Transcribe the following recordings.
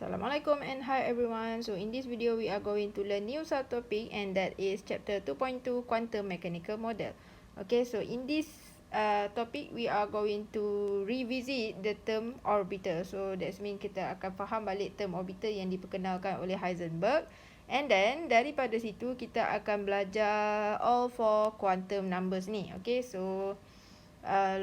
Assalamualaikum and hi everyone. So in this video we are going to learn new subtopic and that is chapter 2.2 quantum mechanical model. Okay, so in this topic we are going to revisit the term orbital. So that means kita akan faham balik term orbital yang diperkenalkan oleh Heisenberg. And then daripada situ kita akan belajar all four quantum numbers ni. Okay, so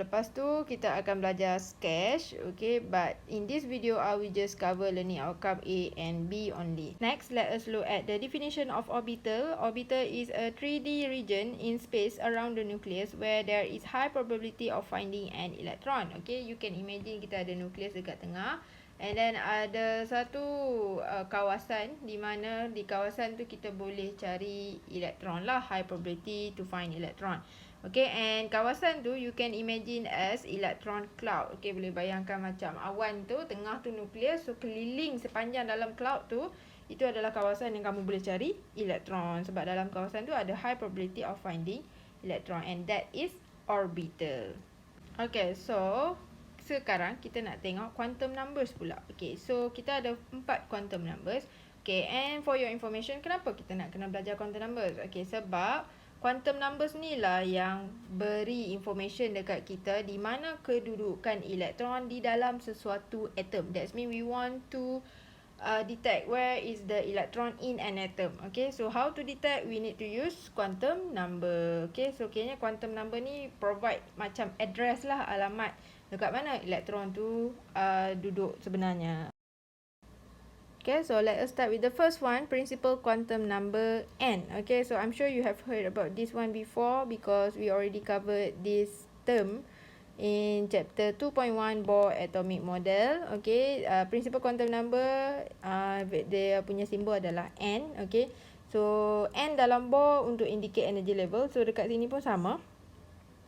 lepas tu kita akan belajar sketch, okay, but in this video I will just cover learning outcome A and B only. Next, let us look at the definition of orbital. Orbital is a 3D region in space around the nucleus where there is high probability of finding an electron. Okay, you can imagine kita ada nucleus dekat tengah, and then ada satu kawasan di mana di kawasan tu kita boleh cari elektron lah, high probability to find electron. Okay, and kawasan tu you can imagine as electron cloud. Okay, boleh bayangkan macam awan tu, tengah tu nukleus, so keliling sepanjang dalam cloud tu, itu adalah kawasan yang kamu boleh cari elektron. Sebab dalam kawasan tu ada high probability of finding electron, and that is orbital. Okay, so sekarang kita nak tengok quantum numbers pula. Okay, so kita ada 4 quantum numbers. Okay, and for your information, kenapa kita nak kena belajar quantum numbers? Okay, sebab quantum numbers ni lah yang beri information dekat kita di mana kedudukan elektron di dalam sesuatu atom. That means we want to detect where is the electron in an atom. Okay, so how to detect? We need to use quantum number. Okay, so kayaknya quantum number ni provide macam address lah, alamat dekat mana elektron tu duduk sebenarnya. Okay, so let us start with the first one, principal quantum number n. Okay, so I'm sure you have heard about this one before because we already covered this term in chapter 2.1 Bohr atomic model. Okay, principal quantum number, dia punya simbol adalah n. Okay, so n dalam Bohr untuk indicate energy level. So dekat sini pun sama.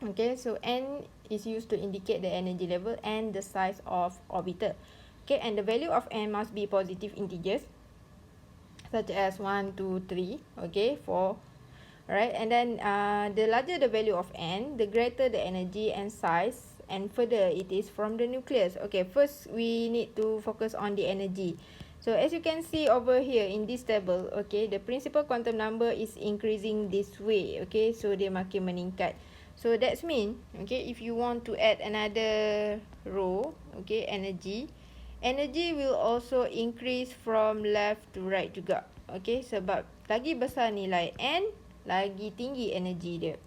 Okay, so n is used to indicate the energy level and the size of orbital. Okay, and the value of n must be positive integers such as 1, 2, 3, okay, 4. Alright, and then the larger the value of n, the greater the energy and size, and further it is from the nucleus. Okay, first we need to focus on the energy. So as you can see over here in this table, okay, the principal quantum number is increasing this way. Okay, so dia makin meningkat. So that's mean, okay, if you want to add another row, okay, energy will also increase from left to right juga. Okay, sebab lagi besar nilai n, lagi tinggi energy dia.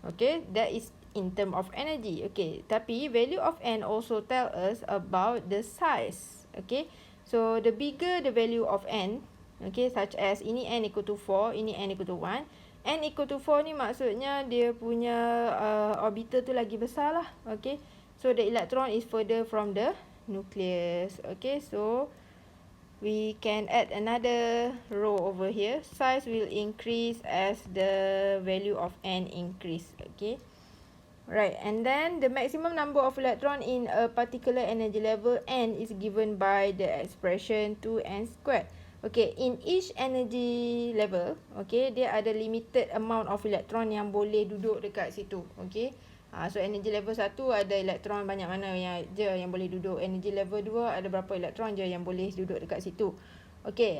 Okay, that is in term of energy. Okay, tapi value of n also tell us about the size. Okay, so the bigger the value of n, okay, such as ini n equal to 4, ini n equal to 1. N equal to 4 ni maksudnya dia punya orbital tu lagi besar lah. Okay, so the electron is further from the nucleus. Okay, so we can add another row over here. Size will increase as the value of n increase. Okay, right, and then the maximum number of electron in a particular energy level n is given by the expression 2n squared. Okay, in each energy level, okay, dia ada limited amount of electron yang boleh duduk dekat situ. Okay, so energy level 1 ada elektron banyak mana yang boleh duduk. Energy level 2 ada berapa elektron je yang boleh duduk dekat situ. Okay,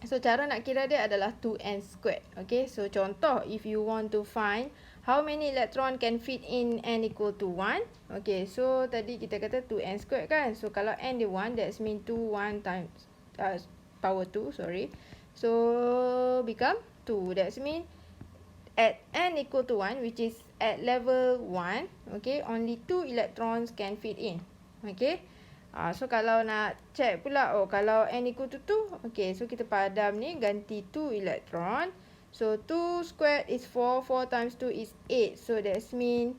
so cara nak kira dia adalah 2n squared. Okay, so contoh, if you want to find how many electron can fit in n equal to 1. Okay, so tadi kita kata 2n squared kan. So kalau n dia 1, that's mean 2, 1 times power 2, sorry. So become 2. That's mean at n equal to 1, which is at level 1, okay, only 2 electrons can fit in. Okay, so kalau nak check pula, kalau n equal to 2, okay, so kita padam ni, ganti 2 electron. So 2 squared is 4, 4 times 2 is 8. So that's mean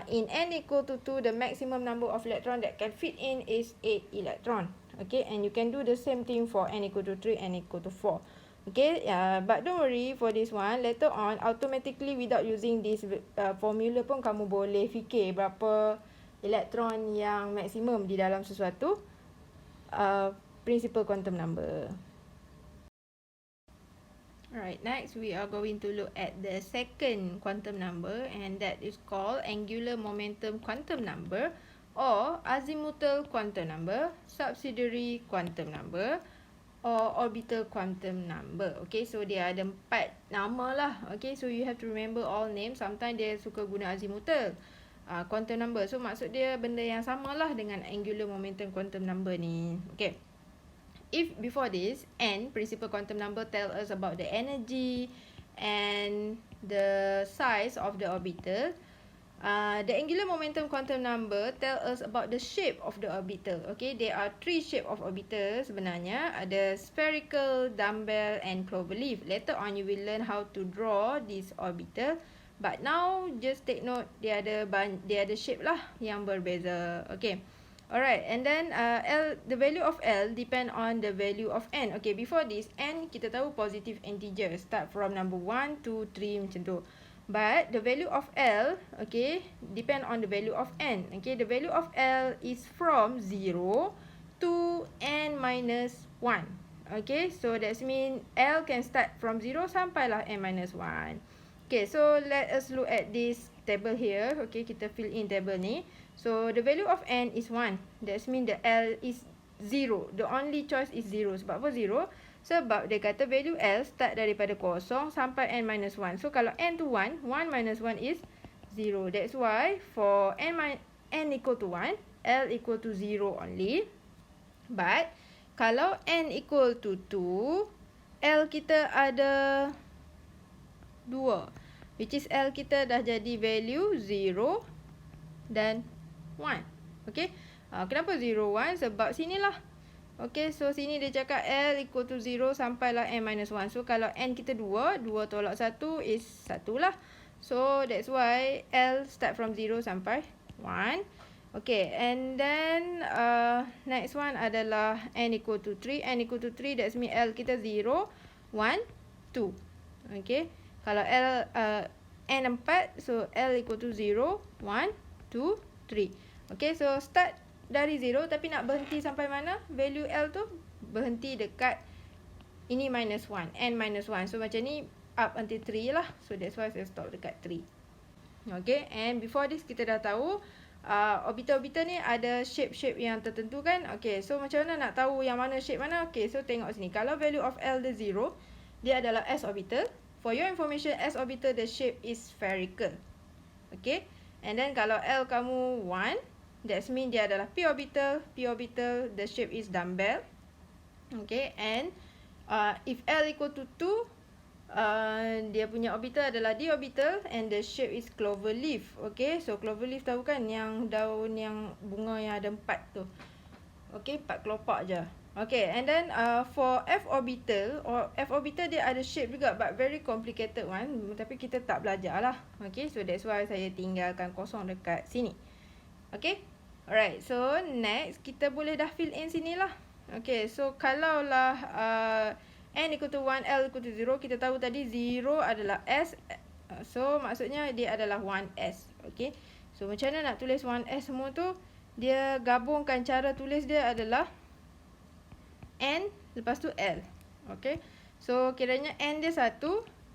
in n equal to 2, the maximum number of electron that can fit in is 8 electron. Okay, and you can do the same thing for n equal to 3, n equal to 4. Okay, but don't worry for this one. Later on, automatically without using this formula pun kamu boleh fikir berapa elektron yang maksimum di dalam sesuatu principal quantum number. Alright, next we are going to look at the second quantum number, and that is called angular momentum quantum number, or azimuthal quantum number, subsidiary quantum number, or orbital quantum number. Okay, so dia ada 4 nama lah. Okay, so you have to remember all names. Sometimes dia suka guna azimuthal quantum number. So maksud dia benda yang sama lah dengan angular momentum quantum number ni. Okay, if before this, n, principal quantum number, tell us about the energy and the size of the orbital, the angular momentum quantum number tell us about the shape of the orbital. Okay, there are 3 shape of orbital sebenarnya. Ada spherical, dumbbell and cloverleaf. Later on you will learn how to draw this orbital. But now just take note dia ada shape lah yang berbeza. Okay. Alright, and then the value of L depend on the value of n. Okay, before this, n kita tahu positive integer. Start from number 1, 2, 3 macam tu. But the value of L, okay, depend on the value of n. Okay, the value of L is from 0 to n minus 1. Okay, so that means L can start from 0 sampailah n minus 1. Okay, so let us look at this table here. Okay, kita fill in table ni. So the value of n is 1. That means the L is 0. The only choice is 0. Sebab apa 0? Sebab dia kata value L start daripada 0 sampai n minus 1. So kalau n to 1, 1 minus 1 is 0. That's why for n equal to 1, L equal to 0 only. But kalau n equal to 2, L kita ada 2. Which is L kita dah jadi value 0 dan 1. Okay. Kenapa 0, 1? Sebab sinilah. Okay, so sini dia cakap L equal to 0 sampailah n minus 1. So kalau n kita 2, 2 tolak 1 is 1 lah. So that's why L start from 0 sampai 1. Okay, and then next one adalah n equal to 3. N equal to 3, that's mean L kita 0, 1, 2. Okay, kalau n 4, so L equal to 0, 1, 2, 3. Okay, so start dari 0 tapi nak berhenti sampai mana? Value L tu berhenti dekat ini minus 1, n minus 1. So macam ni up until 3 lah. So that's why saya stop dekat 3. Okay, and before this kita dah tahu orbital-orbital ni ada shape-shape yang tertentu kan. Okay, so macam mana nak tahu yang mana shape mana? Okay, so tengok sini. Kalau value of L dia 0, dia adalah S orbital. For your information, S orbital the shape is spherical. Okay, and then kalau L kamu 1, that means dia adalah p orbital. P orbital, the shape is dumbbell. Okay, and if L equal to 2, dia punya orbital adalah d orbital and the shape is cloverleaf. Okay, so cloverleaf tahu kan yang daun yang bunga yang ada 4 tu. Okay, 4 kelopak je. Okay, and then for F orbital, F orbital dia ada shape juga but very complicated one. Tapi kita tak belajar lah. Okay, so that's why saya tinggalkan kosong dekat sini. Okay, alright, so next kita boleh dah fill in sini lah. Okay, so kalaulah n equal to 1, L equal to 0, kita tahu tadi 0 adalah S. So maksudnya dia adalah 1S. Okay, so macam mana nak tulis 1S semua tu? Dia gabungkan cara tulis dia adalah n lepas tu L. Okay, so kiranya n dia 1,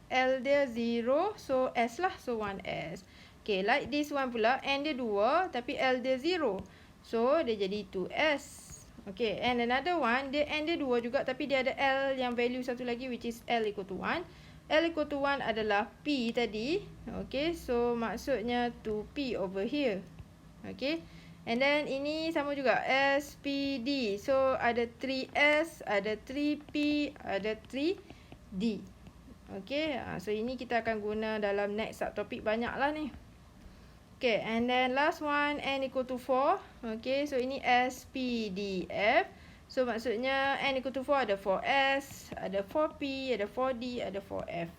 L dia 0, so S lah, so 1S. Okay, like this one pula, n dia 2 tapi L dia 0. So, dia jadi 2S. Okay, and another one, n dia 2 juga tapi dia ada L yang value satu lagi which is L equal to 1. L equal to 1 adalah P tadi. Okay, so maksudnya 2P over here. Okay, and then ini sama juga, SPD. So, ada 3S, ada 3P, ada 3D. Okay, so ini kita akan guna dalam next subtopic banyak lah ni. Okay, and then last one, n equal to 4. Okay, so ini SPDF. So maksudnya n equal to 4 ada 4S, ada 4P, ada 4D, ada 4F.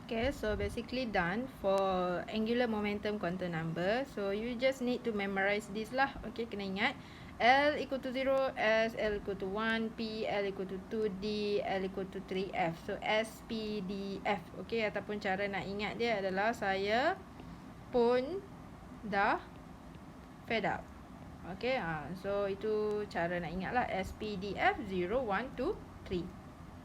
Okay, so basically done for angular momentum quantum number. So you just need to memorize this lah. Okay, kena ingat. L equal to 0, S, L equal to 1, P, L equal to 2D, L equal to 3F. So, S, P, D, F. Okay, ataupun cara nak ingat dia adalah saya pun dah fed up. Okay, so itu cara nak ingat lah. S, P, D, F, 0, 1, 2, 3.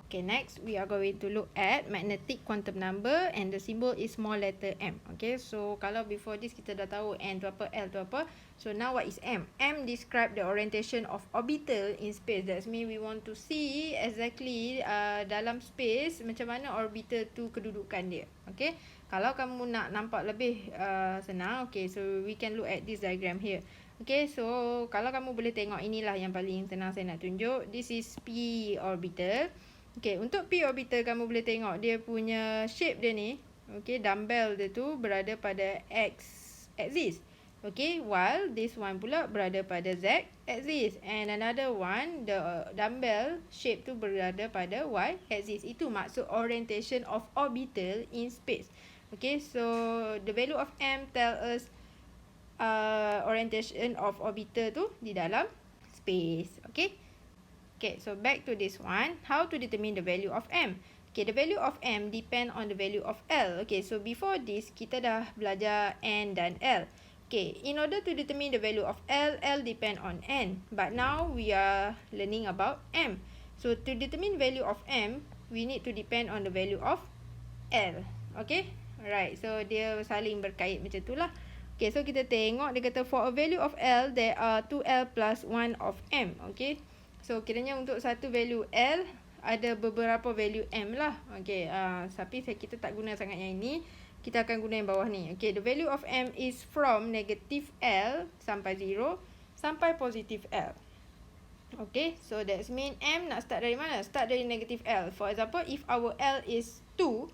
Okay, next we are going to look at magnetic quantum number and the symbol is small letter m. Okay, so kalau before this kita dah tahu n tu apa, l tu apa. So now what is m? M describe the orientation of orbital in space. That means we want to see exactly dalam space macam mana orbital tu kedudukan dia. Okay, kalau kamu nak nampak lebih senang, okay, so we can look at this diagram here. Okay, so kalau kamu boleh tengok, inilah yang paling senang saya nak tunjuk. This is p orbital. Okay, untuk p orbital kamu boleh tengok dia punya shape dia ni. Okay, dumbbell dia tu berada pada x axis. Okay, while this one pula berada pada z axis. And another one, the dumbbell shape tu berada pada y axis. Itu maksud orientation of orbital in space. Okay, so the value of m tell us orientation of orbital tu di dalam space. Okay. Okay, so back to this one. How to determine the value of m? Okay, the value of m depend on the value of l. Okay, so before this, kita dah belajar n dan l. Okay, in order to determine the value of l, l depend on n. But now we are learning about m. So to determine value of m, we need to depend on the value of l. Okay, alright. So dia saling berkait macam tu lah. Okay, so kita tengok dia kata for a value of l, there are 2l plus 1 of m. Okay. So, kiranya untuk satu value L, ada beberapa value M lah. Okay, tapi kita tak guna sangat yang ini. Kita akan guna yang bawah ni. Okay, the value of M is from negative L sampai 0 sampai positive L. Okay, so that's mean M nak start dari mana? Start dari negative L. For example, if our L is 2,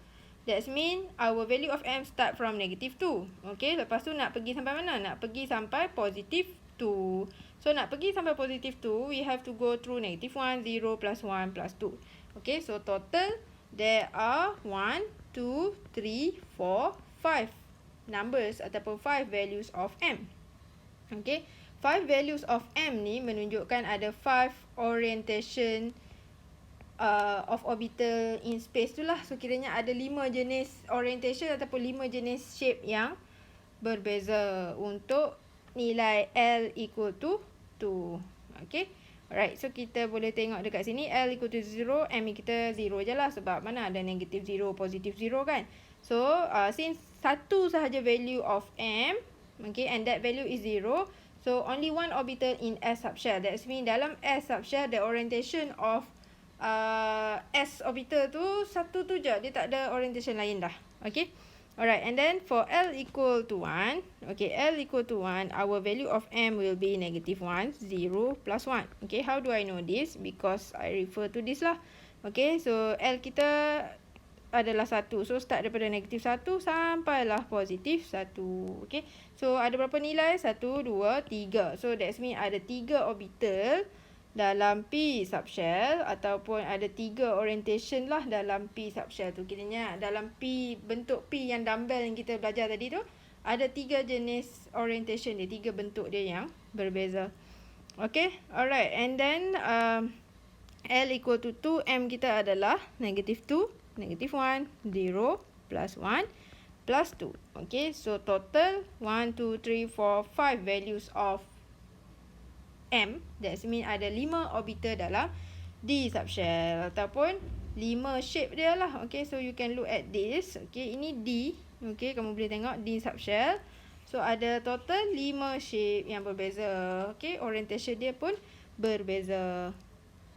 that's mean our value of M start from negative 2. Okay, lepas tu nak pergi sampai mana? Nak pergi sampai positive 2. So, nak pergi sampai positive 2, we have to go through negative 1, 0, plus 1, plus 2. Okay, so total, there are 1, 2, 3, 4, 5 numbers ataupun 5 values of M. Okay, 5 values of M ni menunjukkan ada 5 orientation of orbital in space tu lah. So, kiranya ada 5 jenis orientation ataupun 5 jenis shape yang berbeza untuk nilai L equal to 2. Okay. Alright. So, kita boleh tengok dekat sini. L equal to 0. M kita 0 je lah. Sebab mana ada negative 0, positive 0 kan. So, since satu sahaja value of M. Okay. And that value is 0. So, only one orbital in S subshell. That means dalam S subshell, the orientation of S orbital tu satu tu je. Dia tak ada orientation lain dah. Okay. Alright, and then for L equal to 1, okay, L equal to 1, our value of M will be negative 1, 0, plus 1. Okay, how do I know this? Because I refer to this lah. Okay, so L kita adalah 1. So, start daripada negative 1 sampailah positif 1. Okay, so ada berapa nilai? 1, 2, 3. So, that means ada 3 orbital dalam P subshell ataupun ada 3 orientation lah dalam P subshell tu. Kiranya dalam P, bentuk P yang dumbbell yang kita belajar tadi tu, ada 3 jenis orientation dia, 3 bentuk dia yang berbeza. Okay, alright. And then L equal to 2, M kita adalah negative 2, negative 1, 0, plus 1, plus 2. Okay, so total 1, 2, 3, 4, 5 values of M, that means ada 5 orbital dalam D subshell ataupun 5 shape dia lah. Okay, so you can look at this. Okay, ini D. Okay, kamu boleh tengok D subshell. So, ada total 5 shape yang berbeza. Okay, orientation dia pun berbeza.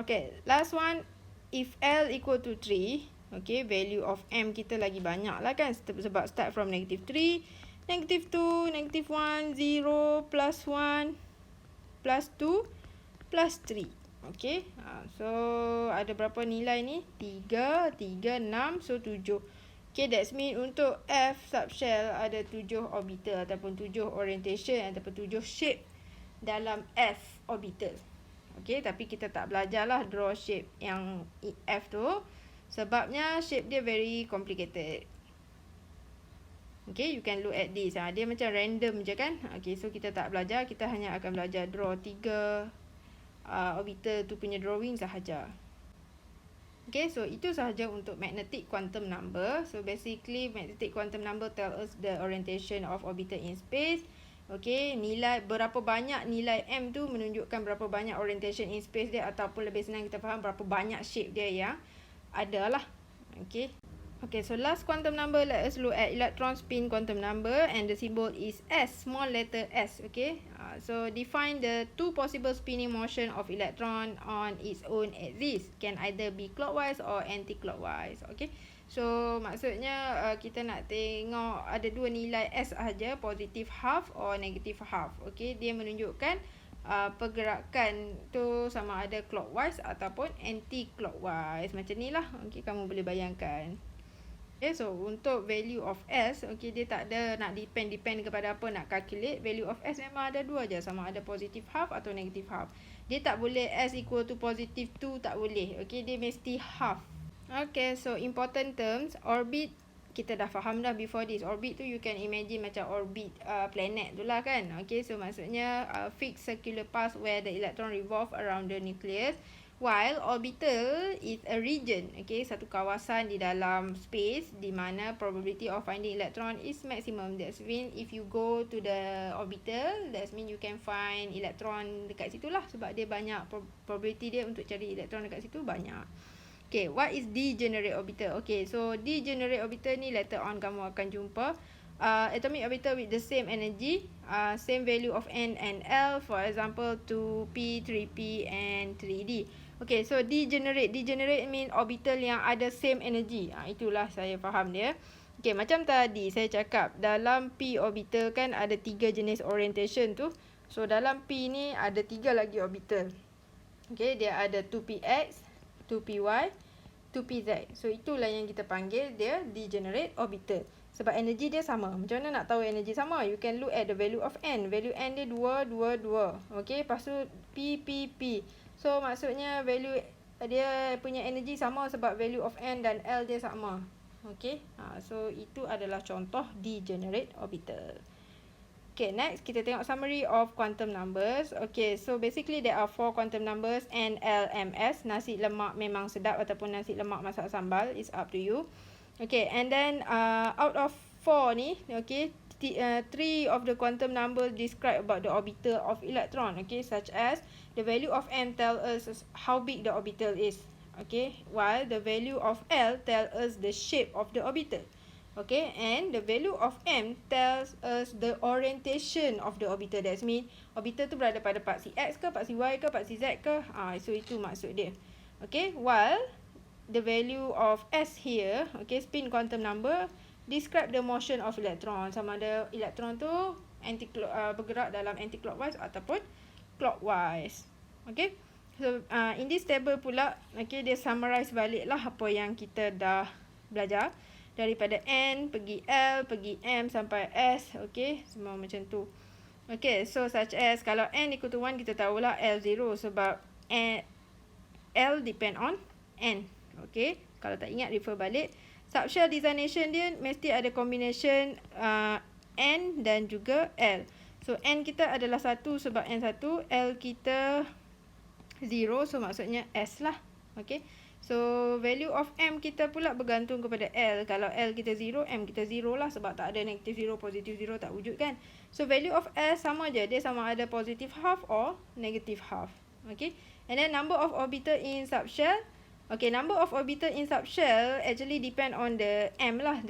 Okay, last one. If L equal to 3, okay, value of M kita lagi banyak lah kan. Sebab start from negative 3, negative 2, negative 1, 0, plus 1, plus 2, plus 3. Okay. So, ada berapa nilai ni? 3, 3, 6. So, 7. Okay, that's mean untuk F subshell ada 7 orbital ataupun 7 orientation ataupun 7 shape dalam F orbital. Okay, tapi kita tak belajar lah draw shape yang F tu. Sebabnya shape dia very complicated. Okay, you can look at this. Dia macam random je kan. Okay, so kita tak belajar. Kita hanya akan belajar draw 3 orbital tu punya drawing sahaja. Okay, so itu sahaja untuk magnetic quantum number. So basically, magnetic quantum number tell us the orientation of orbital in space. Okay, nilai berapa banyak nilai M tu menunjukkan berapa banyak orientation in space dia, ataupun lebih senang kita faham berapa banyak shape dia yang ada lah. Okay. Okay, so last quantum number, let us look at electron spin quantum number, and the symbol is S, small letter S. Okay, so define the two possible spinning motion of electron on its own axis, can either be clockwise or anti-clockwise. Okay, so maksudnya kita nak tengok ada dua nilai S sahaja, positive half or negative half. Okay, dia menunjukkan pergerakan tu sama ada clockwise ataupun anti-clockwise. Macam ni lah. Okay, kamu boleh bayangkan. Okay, so untuk value of S, okay, dia tak ada nak depend kepada apa nak calculate. Value of S memang ada dua je, sama ada positive half atau negative half. Dia tak boleh S equal to positive 2, tak boleh. Okay, dia mesti half. Okay, so important terms, orbit, kita dah faham dah before this. Orbit tu you can imagine macam orbit planet tu lah kan. Okay, so maksudnya fixed circular path where the electron revolve around the nucleus. While orbital is a region, okay, satu kawasan di dalam space di mana probability of finding electron is maximum. That's mean if you go to the orbital, that's mean you can find electron dekat situ lah, sebab dia banyak, probability dia untuk cari electron dekat situ banyak. Okay, what is degenerate orbital? Okay, so degenerate orbital ni later on kamu akan jumpa. Atomic orbital with the same energy, same value of n and l, for example 2p, 3p and 3d. Okay, so degenerate mean orbital yang ada same energy. Itulah saya faham dia. Okay, macam tadi saya cakap dalam p orbital kan ada 3 jenis orientation tu. So dalam p ni ada 3 lagi orbital. Okay, dia ada 2px, 2py, 2pz. So itulah yang kita panggil dia degenerate orbital. Sebab energi dia sama. Macam mana nak tahu energi sama? You can look at the value of n. Value n dia 2, 2, 2. Okay, lepas tu p, p, p. So maksudnya value dia punya energi sama sebab value of n dan l dia sama. Okay, so itu adalah contoh degenerate orbital. Okay, next kita tengok summary of quantum numbers. Okay, so basically there are 4 quantum numbers, N, L, M, S. Nasi lemak memang sedap ataupun nasi lemak masak sambal, is up to you. Okay, and then out of 4 ni, okay, 3 of the quantum numbers describe about the orbital of electron. Okay, such as the value of M tell us how big the orbital is. Okay, while the value of L tell us the shape of the orbital. Okay, and the value of M tells us the orientation of the orbital. That means orbital tu berada pada part X ke, part Y ke, part Z ke. So itu maksud dia. Okay, while the value of S here, okay, spin quantum number, describe the motion of electron. Sama ada electron tu bergerak dalam anti-clockwise ataupun clockwise. Okay, so in this table pula, okay, dia summarize balik lah apa yang kita dah belajar. Daripada N, pergi L, pergi M sampai S. Okay, semua macam tu. Okay, so such as kalau N equal to 1, kita tahulah L 0 sebab L depend on N. Okay, kalau tak ingat refer balik. Subshell designation dia mesti ada combination N dan juga L. So N kita adalah 1 sebab N 1, L kita 0, so maksudnya S lah. Okay, so value of M kita pula bergantung kepada L. Kalau L kita 0, M kita 0 lah, sebab tak ada negative 0, positive 0, tak wujud kan. So value of S sama je, dia sama ada positive half or negative half. Okay, and then number of orbital in subshell. Okay, number of orbital in subshell actually depend on the M lah.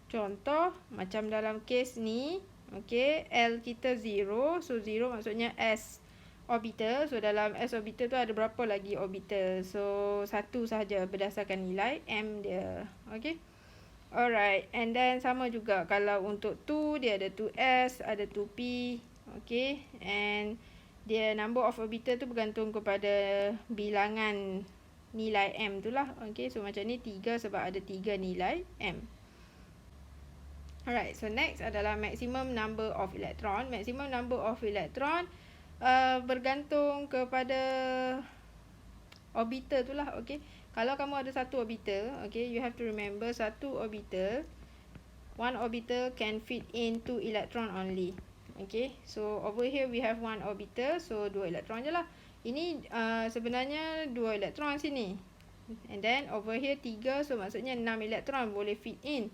Contoh macam dalam case ni, okay, L kita 0, so 0 maksudnya S orbital. So dalam S orbital tu ada berapa lagi orbital? So 1 sahaja berdasarkan nilai M dia. Okay, alright, and then sama juga kalau untuk 2, dia ada 2S, ada 2P. Okay, and dia number of orbital tu bergantung kepada bilangan nilai M tu lah. Okay, so macam ni 3 sebab ada 3 nilai M. Alright, so next adalah maximum number of electron. Maximum number of electron bergantung kepada orbital tu lah. Okay, kalau kamu ada satu orbital, okay, you have to remember satu orbital, one orbital can fit in 2 electron only. Okay, so over here we have one orbital, so 2 elektron je lah. Ini sebenarnya 2 elektron sini, and then over here 3, so maksudnya 6 elektron boleh fit in.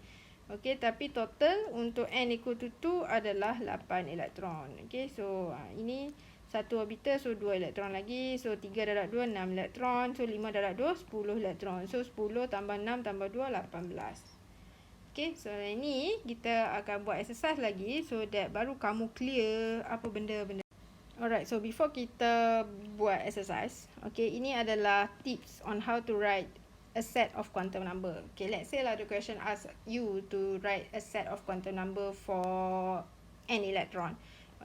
Okay, tapi total untuk n equal to 2 adalah 8 elektron. Okay, so ini Satu orbital, so 2 elektron lagi. So 3 darab 2, 6 elektron. So 5 darab 2, 10 elektron. So 10 tambah 6 tambah 2, 18. Okay, so ini kita akan buat exercise lagi so that baru kamu clear apa benda-benda. Alright, so before kita buat exercise, okay, ini adalah tips on how to write a set of quantum number. Okay, let's say lah the question asks you to write a set of quantum number for an electron.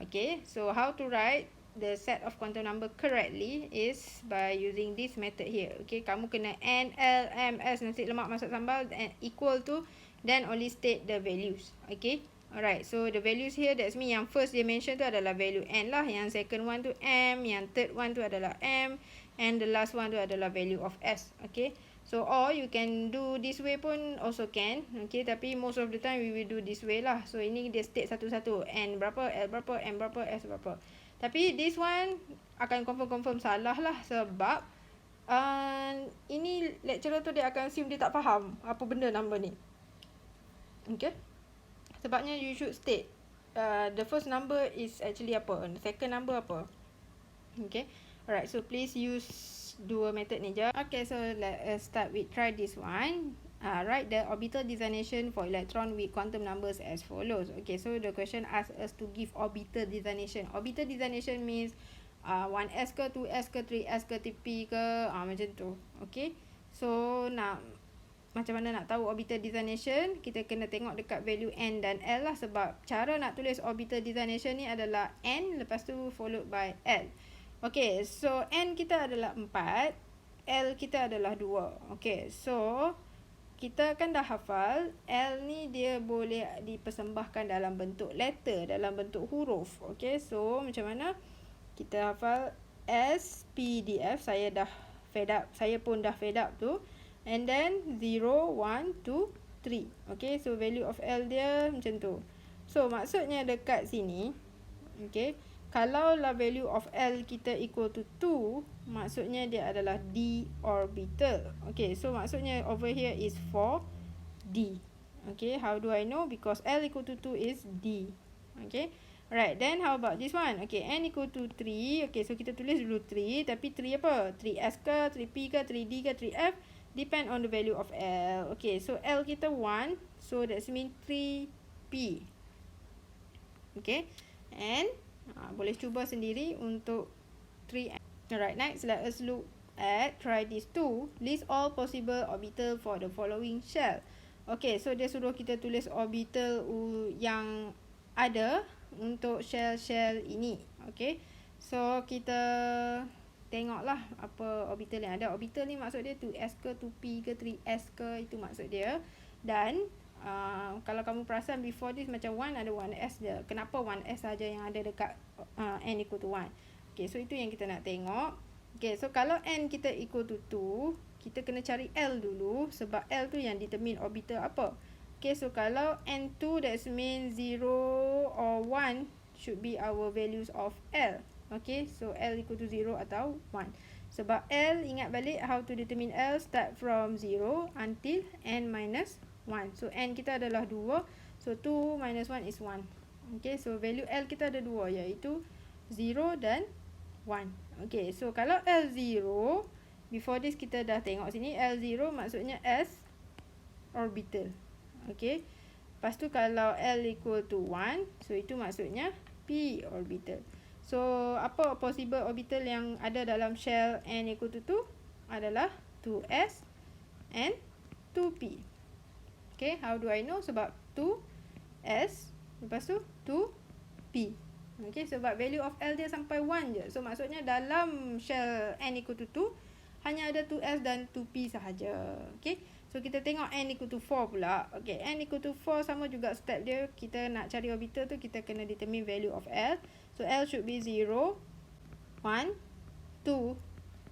Okay, so how to write the set of quantum number correctly is by using this method here. Okay, kamu kena N, L, M, S, nasi lemak masak sambal and equal to, then only state the values. Okay. Alright, so the values here, that's mean yang first dia mention tu adalah value N lah. Yang second one tu M, yang third one tu adalah M, and the last one tu adalah value of S. Okay, so or you can do this way pun also can. Okay, tapi most of the time we will do this way lah. So ini dia state satu-satu, N berapa, L berapa, M berapa, S berapa. Tapi this one akan confirm salah lah sebab ini lecturer tu dia akan assume dia tak faham apa benda number ni. Okay, sebabnya you should state the first number is actually apa, the second number apa. Okay, alright, so please use dua method ni je. Okay, so let us start with try this one. Write the orbital designation for electron with quantum numbers as follows. Okay, so the question asks us to give orbital designation. Orbital designation means 1s ke, 2s ke, 3s ke, 3p ke, macam tu. Okay, so macam mana nak tahu orbital designation? Kita kena tengok dekat value N dan L lah, sebab cara nak tulis orbital designation ni adalah N lepas tu followed by L. Okay, so N kita adalah 4, L kita adalah 2. Okay, so kita kan dah hafal L ni dia boleh dipersembahkan dalam bentuk letter, dalam bentuk huruf. Okay, so macam mana kita hafal S, P, D, F. Saya dah fed up, saya pun dah fed up tu. And then 0, 1, 2, 3. Okay, so value of L dia macam tu. So maksudnya dekat sini, okay, kalau lah value of L kita equal to 2, maksudnya dia adalah d orbital. Okay, so maksudnya over here is for d. Okay, how do I know? Because L equal to 2 is d. Okay, alright, then how about this one? Okay, N equal to 3. Okay, so kita tulis dulu 3, tapi 3 apa? 3S ke, 3P ke, 3D ke, 3F? Depend on the value of L. Okay, so L kita 1. So that means 3P. Okay, and boleh cuba sendiri untuk 3. Alright, next let us look at try this 2. List all possible orbital for the following shell. Okay, so dia suruh kita tulis orbital yang ada untuk shell-shell ini. Okay, so kita tengoklah apa orbital yang ada. Orbital ni maksud dia 2s ke, 2p ke, 3s ke, itu maksud dia. Dan kalau kamu perasan before this macam 1 ada 1s je. Kenapa 1s saja yang ada dekat n equal to 1? Okay, so itu yang kita nak tengok. Okay, so kalau n kita equal to 2, kita kena cari L dulu, sebab L tu yang determine orbital apa. Okay, so kalau n2, that means 0 or 1 should be our values of L. Okay, so L equal to 0 atau 1. Sebab L, ingat balik how to determine L, start from 0 until n minus 1. So n kita adalah 2. So 2 minus 1 is 1. Okay, so value L kita ada 2, iaitu 0 dan 1. Okay, so kalau L0, before this kita dah tengok sini, L0 maksudnya S orbital. Okay, lepas tu kalau L equal to 1, so itu maksudnya P orbital. So, apa possible orbital yang ada dalam shell n equal to 2? Adalah 2s and 2p. Okay, how do I know? Sebab 2s, lepas tu 2p. Okay, sebab value of L dia sampai 1 je. So, maksudnya dalam shell n equal to 2, hanya ada 2s dan 2p sahaja. Okay, so kita tengok n equal to 4 pula. Okay, n equal to 4 sama juga step dia. Kita nak cari orbital tu, kita kena determine value of L. So, L should be 0, 1, 2,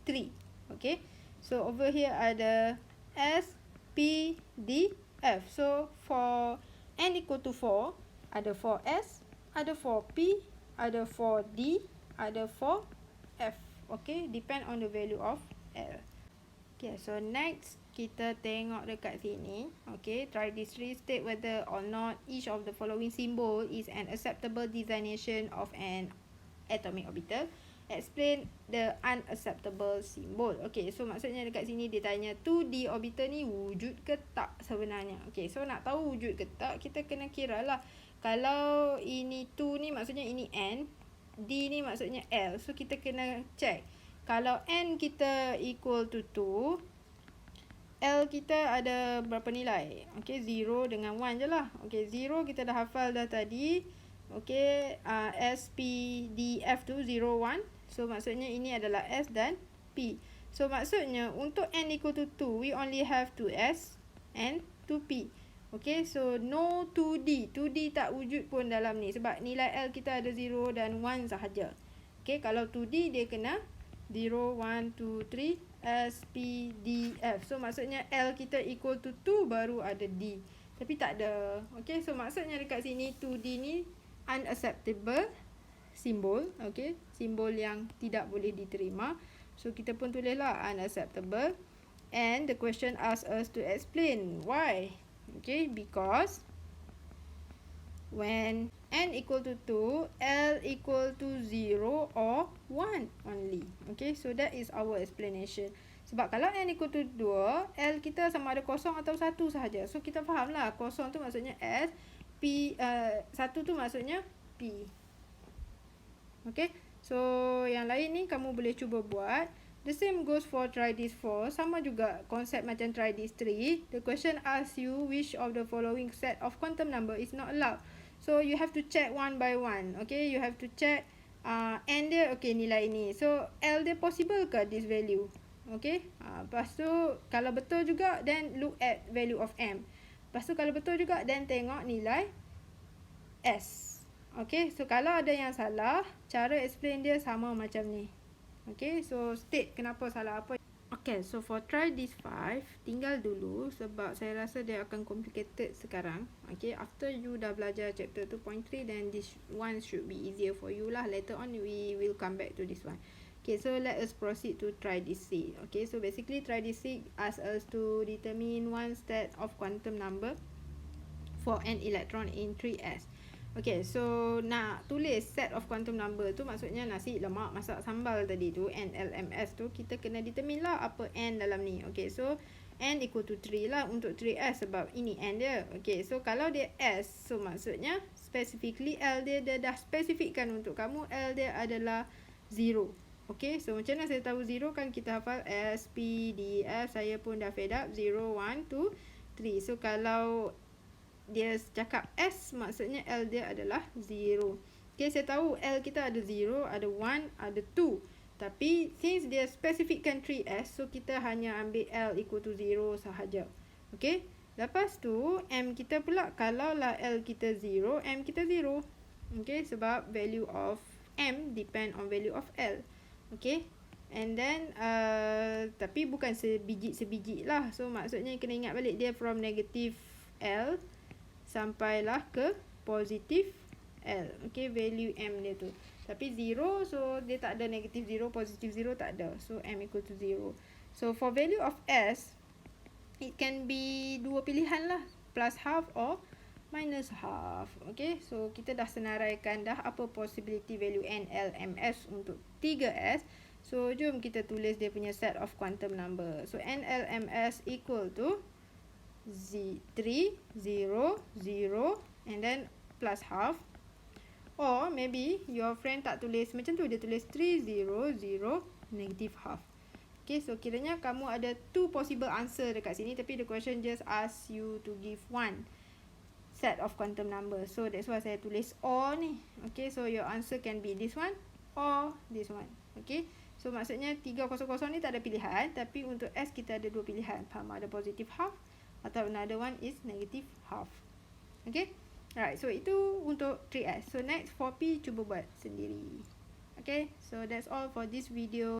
3. Okay. So, over here ada S, P, D, F. So, for n equal to 4, ada 4S, ada 4P, ada 4D, ada 4F. Okay. Depend on the value of L. Okay. So, next kita tengok dekat sini. Okay. Try this three. State whether or not each of the following symbol is an acceptable designation of an atomic orbital. Explain the unacceptable symbol. Okay, so maksudnya dekat sini dia tanya 2D orbital ni wujud ke tak sebenarnya. Okay, so nak tahu wujud ke tak, kita kena kira lah. Kalau ini 2 ni maksudnya ini N, D ni maksudnya L. So kita kena check. Kalau N kita equal to 2, L kita ada berapa nilai? Okay, 0 dengan 1 je lah. Okay, 0 kita dah hafal dah tadi. Okay, S, P, D, F tu 0, 1. So, maksudnya ini adalah S dan P. So, maksudnya untuk N equal to 2, we only have 2S and 2P. Okay, so no 2D. 2D tak wujud pun dalam ni. Sebab nilai L kita ada 0 dan 1 sahaja. Okay, kalau 2D dia kena 0, 1, 2, 3, S, P, D, F. So, maksudnya L kita equal to 2 baru ada D. Tapi tak ada. Okay, so maksudnya dekat sini 2D ni unacceptable simbol. Okay, simbol yang tidak boleh diterima. So, kita pun tulislah unacceptable. And the question asks us to explain why. Okay, because when N equal to 2, L equal to 0 or 1 only. Okay, so that is our explanation. Sebab kalau N equal to 2, L kita sama ada kosong atau 1 sahaja. So, kita faham lah. Kosong tu maksudnya S, P, 1 tu maksudnya P. Okay, so yang lain ni kamu boleh cuba buat. The same goes for try this 4. Sama juga konsep macam try this 3. The question asks you which of the following set of quantum number is not allowed. So, you have to check one by one. Okay, you have to check N dia, okay, nilai ini. So, L dia possible ke this value? Okay, lepas tu kalau betul juga, then look at value of M. Lepas tu kalau betul juga, then tengok nilai S. Okay, so kalau ada yang salah, cara explain dia sama macam ni. Okay, so state kenapa salah apa. Okay, so for try this 5, tinggal dulu sebab saya rasa dia akan complicated sekarang. Okay, after you dah belajar chapter 2.3, then this one should be easier for you lah. Later on, we will come back to this one. Okay, so let us proceed to try this 6. Okay, so basically try this 6 asks us to determine one set of quantum number for an electron in 3s. Okay, so nak tulis set of quantum number tu maksudnya nasi lemak masak sambal tadi tu, NLMS tu, kita kena determine lah apa N dalam ni. Okay, so N equal to 3 lah untuk 3S sebab ini N dia. Okay, so kalau dia S, so maksudnya specifically L dia dah spesifikkan untuk kamu, L dia adalah 0. Okay, so macam mana saya tahu 0 kan kita hafal S, P, D, F. Saya pun dah fed up 0, 1, 2, 3. So kalau dia cakap S, maksudnya L dia adalah 0. Okay, saya tahu L kita ada 0, ada 1, ada 2. Tapi since dia spesifikkan 3S, so kita hanya ambil L equal to 0 sahaja. Okay, lepas tu M kita pula, kalau lah L kita 0, M kita 0. Okay, sebab value of M depend on value of L. Okay, and then tapi bukan sebiji-sebiji lah. So maksudnya kena ingat balik dia from negative L sampailah ke positif L. Okay, value M dia tu. Tapi 0, so dia tak ada negative 0, positif 0 tak ada. So M equal to 0. So for value of S, it can be dua pilihan lah, plus half or minus half. Okay, so kita dah senaraikan dah apa possibility value N, L, M, S untuk 3S. So jom kita tulis dia punya set of quantum number. So N, L, M, S equal to 3, 0, 0 and then plus half. Or maybe your friend tak tulis macam tu, dia tulis 3, 0, 0, negative half. Okay, so kiranya kamu ada 2 possible answer dekat sini, tapi the question just ask you to give one set of quantum number. So that's why saya tulis or ni. Okay, so your answer can be this one or this one. Okay, so maksudnya 300 ni tak ada pilihan, tapi untuk S kita ada 2 pilihan. Faham? Ada positive half atau another one is negative half. Okay, alright, so itu untuk 3S. So next 4P cuba buat sendiri. Okay, so that's all for this video.